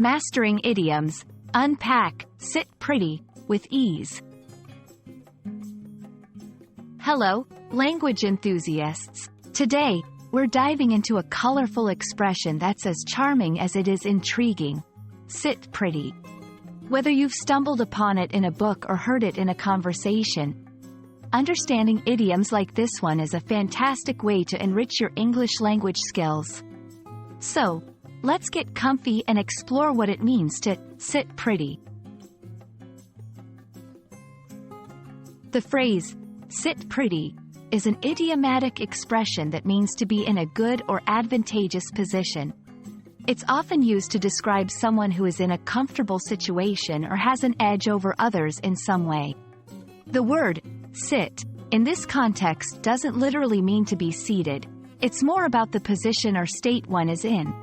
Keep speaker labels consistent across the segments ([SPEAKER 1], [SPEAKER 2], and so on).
[SPEAKER 1] Mastering idioms. Unpack Sit Pretty with ease. Hello, language enthusiasts. Today, we're diving into a colorful expression that's as charming as it is intriguing. Sit pretty. Whether you've stumbled upon it in a book or heard it in a conversation, understanding idioms like this one is a fantastic way to enrich your English language skills. So, let's get comfy and explore what it means to sit pretty. The phrase, sit pretty, is an idiomatic expression that means to be in a good or advantageous position. It's often used to describe someone who is in a comfortable situation or has an edge over others in some way. The word, sit, in this context doesn't literally mean to be seated. It's more about the position or state one is in.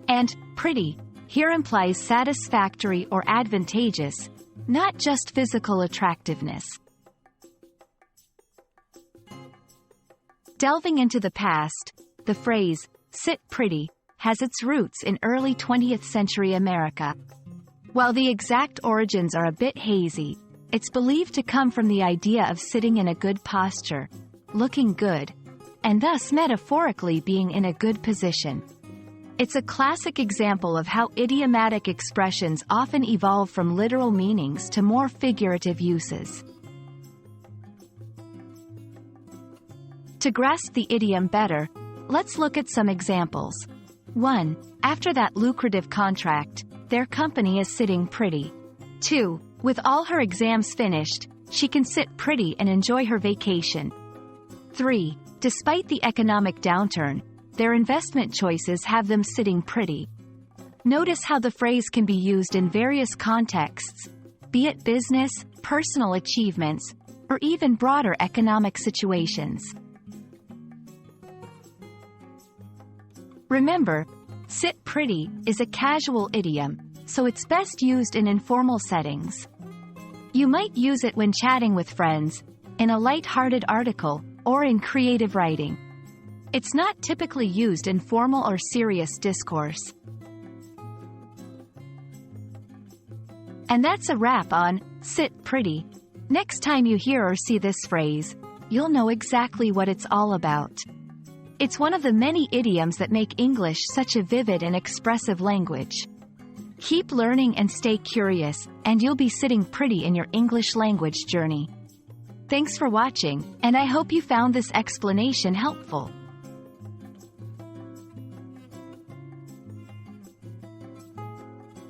[SPEAKER 1] And pretty here implies satisfactory or advantageous, not just physical attractiveness. Delving into the past, the phrase, sit pretty, has its roots in early 20th century America. While the exact origins are a bit hazy, it's believed to come from the idea of sitting in a good posture, looking good, and thus metaphorically being in a good position. It's a classic example of how idiomatic expressions often evolve from literal meanings to more figurative uses. To grasp the idiom better, let's look at some examples. 1. After that lucrative contract, their company is sitting pretty. 2. With all her exams finished, she can sit pretty and enjoy her vacation. 3. Despite the economic downturn, their investment choices have them sitting pretty. Notice how the phrase can be used in various contexts, be it business, personal achievements, or even broader economic situations. Remember, sit pretty is a casual idiom, so it's best used in informal settings. You might use it when chatting with friends, in a light-hearted article, or in creative writing. It's not typically used in formal or serious discourse. And that's a wrap on sit pretty. Next time you hear or see this phrase, you'll know exactly what it's all about. It's one of the many idioms that make English such a vivid and expressive language. Keep learning and stay curious, and you'll be sitting pretty in your English language journey. Thanks for watching, and I hope you found this explanation helpful.